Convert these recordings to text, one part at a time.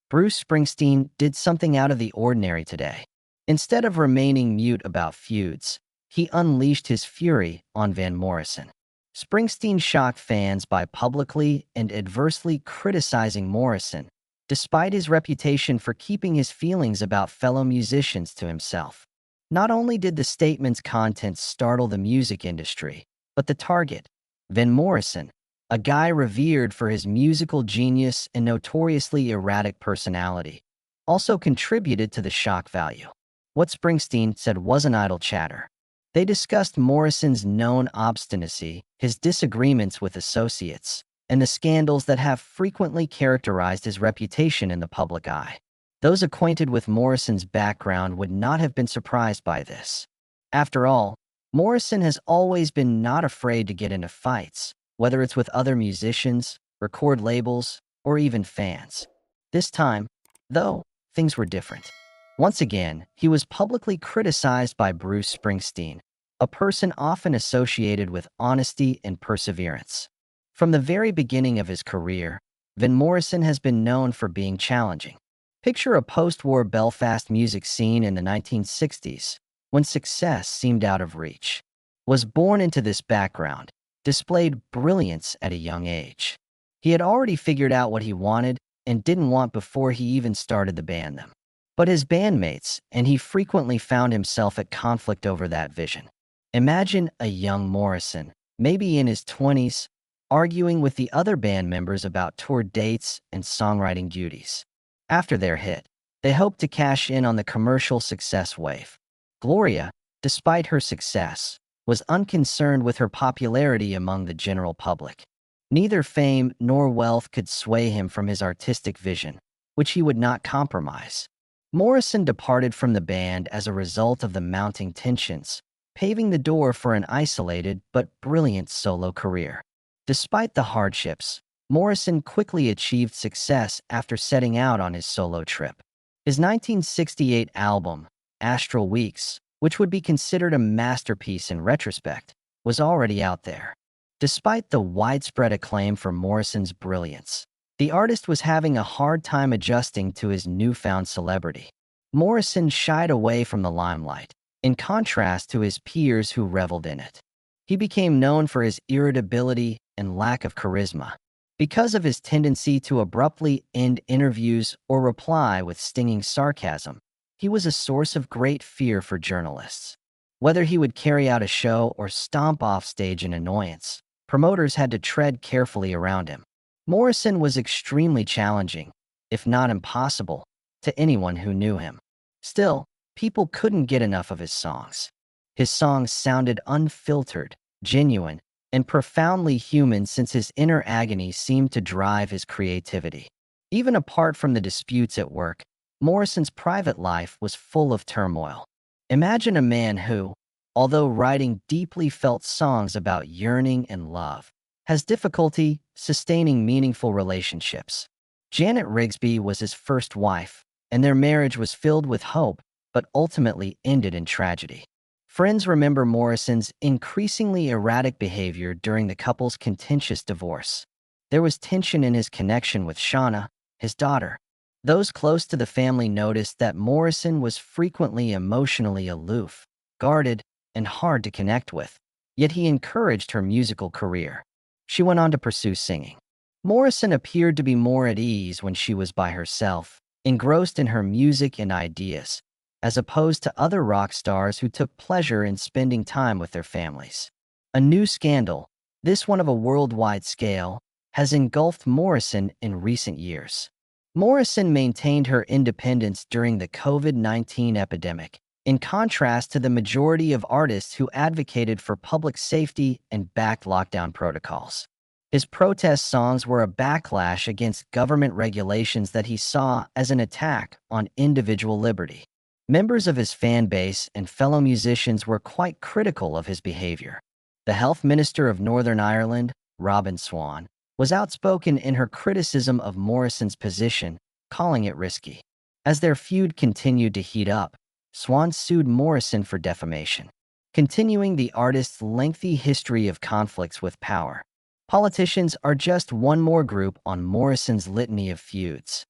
Bruce Springsteen did something out of the ordinary today. Instead of remaining mute about feuds, he unleashed his fury on Van Morrison. Springsteen shocked fans by publicly and adversely criticizing Morrison, despite his reputation for keeping his feelings about fellow musicians to himself. Not only did the statement's contents startle the music industry, but the target, Van Morrison, a guy revered for his musical genius and notoriously erratic personality, also contributed to the shock value. What Springsteen said wasn't idle chatter. They discussed Morrison's known obstinacy, his disagreements with associates, and the scandals that have frequently characterized his reputation in the public eye. Those acquainted with Morrison's background would not have been surprised by this. After all, Morrison has always been not afraid to get into fights, whether it's with other musicians, record labels, or even fans. This time, though, things were different. Once again, he was publicly criticized by Bruce Springsteen, a person often associated with honesty and perseverance. From the very beginning of his career, Van Morrison has been known for being challenging. Picture a post-war Belfast music scene in the 1960s, when success seemed out of reach. Was born into this background, displayed brilliance at a young age. He had already figured out what he wanted and didn't want before he even started the band them. But his bandmates and he frequently found himself at conflict over that vision. Imagine a young Morrison, maybe in his 20s, arguing with the other band members about tour dates and songwriting duties. After their hit, they hoped to cash in on the commercial success wave. Gloria, despite her success, was unconcerned with her popularity among the general public. Neither fame nor wealth could sway him from his artistic vision, which he would not compromise. Morrison departed from the band as a result of the mounting tensions, paving the door for an isolated but brilliant solo career. Despite the hardships, Morrison quickly achieved success after setting out on his solo trip. His 1968 album, Astral Weeks, which would be considered a masterpiece in retrospect, was already out there. Despite the widespread acclaim for Morrison's brilliance, the artist was having a hard time adjusting to his newfound celebrity. Morrison shied away from the limelight, in contrast to his peers who reveled in it. He became known for his irritability and lack of charisma. Because of his tendency to abruptly end interviews or reply with stinging sarcasm, he was a source of great fear for journalists. Whether he would carry out a show or stomp off stage in annoyance, promoters had to tread carefully around him. Morrison was extremely challenging, if not impossible, to anyone who knew him. Still, people couldn't get enough of his songs. His songs sounded unfiltered, genuine, and profoundly human since his inner agony seemed to drive his creativity. Even apart from the disputes at work, Morrison's private life was full of turmoil. Imagine a man who, although writing deeply felt songs about yearning and love, has difficulty sustaining meaningful relationships. Janet Rigsby was his first wife, and their marriage was filled with hope, but ultimately ended in tragedy. Friends remember Morrison's increasingly erratic behavior during the couple's contentious divorce. There was tension in his connection with Shauna, his daughter. Those close to the family noticed that Morrison was frequently emotionally aloof, guarded, and hard to connect with, yet he encouraged her musical career. She went on to pursue singing. Morrison appeared to be more at ease when she was by herself, engrossed in her music and ideas, as opposed to other rock stars who took pleasure in spending time with their families. A new scandal, this one of a worldwide scale, has engulfed Morrison in recent years. Morrison maintained her independence during the COVID-19 epidemic, in contrast to the majority of artists who advocated for public safety and backed lockdown protocols. His protest songs were a backlash against government regulations that he saw as an attack on individual liberty. Members of his fan base and fellow musicians were quite critical of his behavior. The Health Minister of Northern Ireland, Robin Swan, was outspoken in her criticism of Morrison's position, calling it risky. As their feud continued to heat up, Swan sued Morrison for defamation, continuing the artist's lengthy history of conflicts with power. Politicians are just one more group on Morrison's litany of feuds.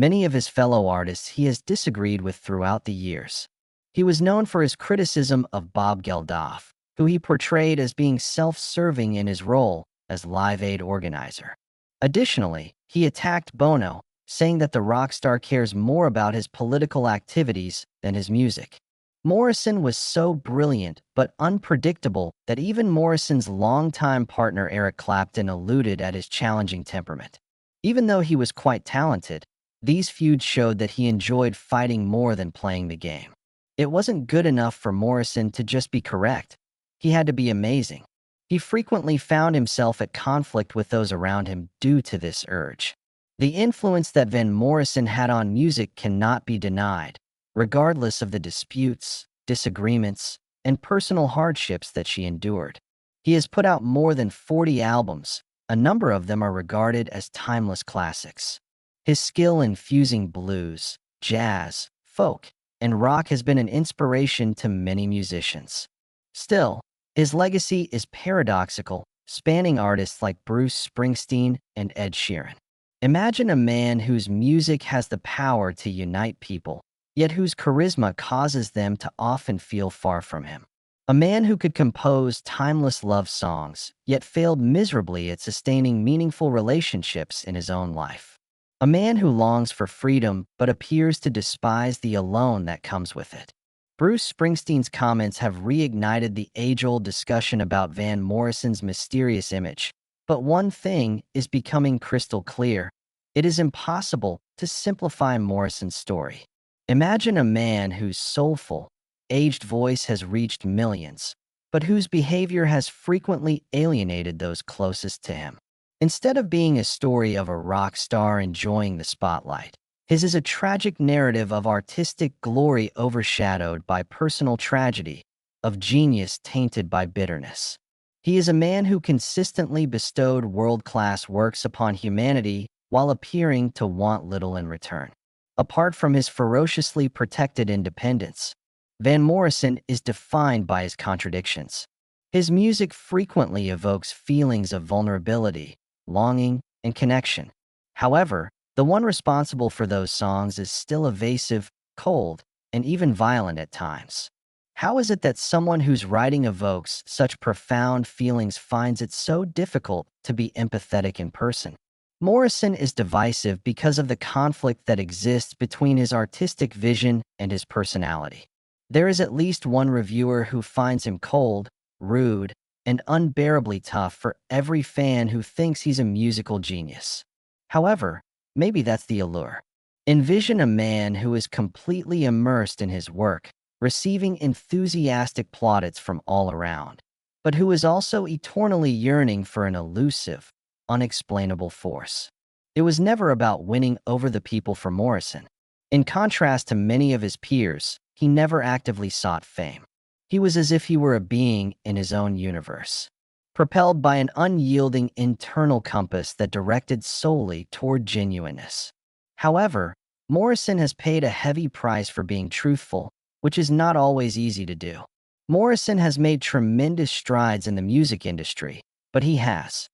many of his fellow artists he has disagreed with throughout the years. He was known for his criticism of Bob Geldof, who he portrayed as being self-serving in his role as Live Aid organizer. Additionally, he attacked Bono, saying that the rock star cares more about his political activities than his music. Morrison was so brilliant but unpredictable that even Morrison's longtime partner Eric Clapton alluded at his challenging temperament. Even though he was quite talented, these feuds showed that he enjoyed fighting more than playing the game. It wasn't good enough for Morrison to just be correct. He had to be amazing. He frequently found himself at conflict with those around him due to this urge. The influence that Van Morrison had on music cannot be denied, regardless of the disputes, disagreements, and personal hardships that she endured. He has put out more than 40 albums. A number of them are regarded as timeless classics. His skill in fusing blues, jazz, folk, and rock has been an inspiration to many musicians. Still, his legacy is paradoxical, spanning artists like Bruce Springsteen and Ed Sheeran. Imagine a man whose music has the power to unite people, yet whose charisma causes them to often feel far from him. A man who could compose timeless love songs, yet failed miserably at sustaining meaningful relationships in his own life. A man who longs for freedom but appears to despise the alone that comes with it. Bruce Springsteen's comments have reignited the age-old discussion about Van Morrison's mysterious image. But one thing is becoming crystal clear. It is impossible to simplify Morrison's story. Imagine a man whose soulful, aged voice has reached millions, but whose behavior has frequently alienated those closest to him. Instead of being a story of a rock star enjoying the spotlight, his is a tragic narrative of artistic glory overshadowed by personal tragedy, of genius tainted by bitterness. He is a man who consistently bestowed world-class works upon humanity while appearing to want little in return. Apart from his ferociously protected independence, Van Morrison is defined by his contradictions. His music frequently evokes feelings of vulnerability, longing, and connection. However, the one responsible for those songs is still evasive, cold, and even violent at times. How is it that someone whose writing evokes such profound feelings finds it so difficult to be empathetic in person? Morrison is divisive because of the conflict that exists between his artistic vision and his personality. There is at least one reviewer who finds him cold, rude, and unbearably tough for every fan who thinks he's a musical genius. However, maybe that's the allure. Envision a man who is completely immersed in his work, receiving enthusiastic plaudits from all around, but who is also eternally yearning for an elusive, unexplainable force. It was never about winning over the people for Morrison. In contrast to many of his peers, he never actively sought fame. He was as if he were a being in his own universe, propelled by an unyielding internal compass that directed solely toward genuineness. However, Morrison has paid a heavy price for being truthful, which is not always easy to do. Morrison has made tremendous strides in the music industry, but he has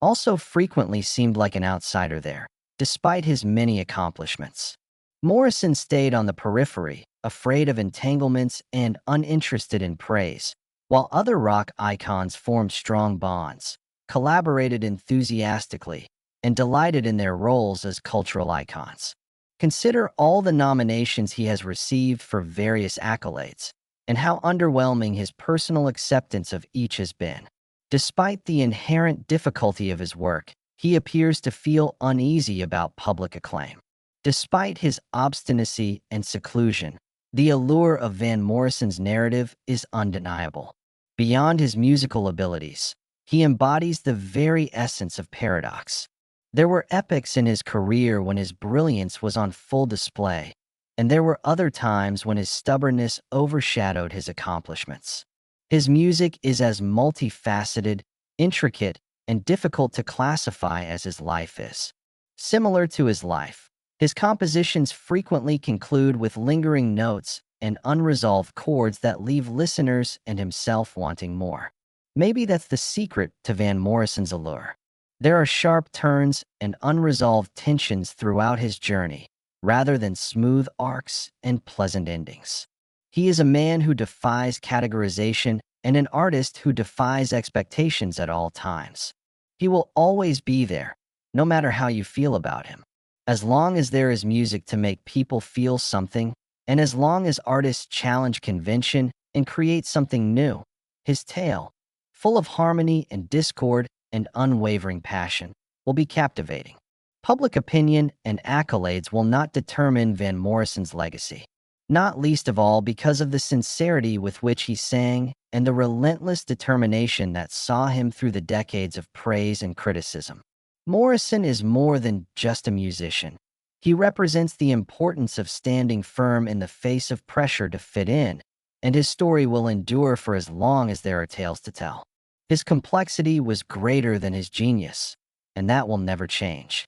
also frequently seemed like an outsider there, despite his many accomplishments. Morrison stayed on the periphery, afraid of entanglements and uninterested in praise, while other rock icons formed strong bonds, collaborated enthusiastically, and delighted in their roles as cultural icons. Consider all the nominations he has received for various accolades, and how underwhelming his personal acceptance of each has been. Despite the inherent difficulty of his work, he appears to feel uneasy about public acclaim. Despite his obstinacy and seclusion, the allure of Van Morrison's narrative is undeniable. Beyond his musical abilities, he embodies the very essence of paradox. There were epochs in his career when his brilliance was on full display, and there were other times when his stubbornness overshadowed his accomplishments. His music is as multifaceted, intricate, and difficult to classify as his life is. Similar to his life, his compositions frequently conclude with lingering notes and unresolved chords that leave listeners and himself wanting more. Maybe that's the secret to Van Morrison's allure. There are sharp turns and unresolved tensions throughout his journey, rather than smooth arcs and pleasant endings. He is a man who defies categorization and an artist who defies expectations at all times. He will always be there, no matter how you feel about him. As long as there is music to make people feel something, and as long as artists challenge convention and create something new, his tale, full of harmony and discord and unwavering passion, will be captivating. Public opinion and accolades will not determine Van Morrison's legacy, not least of all because of the sincerity with which he sang and the relentless determination that saw him through the decades of praise and criticism. Morrison is more than just a musician. He represents the importance of standing firm in the face of pressure to fit in, and his story will endure for as long as there are tales to tell. His complexity was greater than his genius, and that will never change.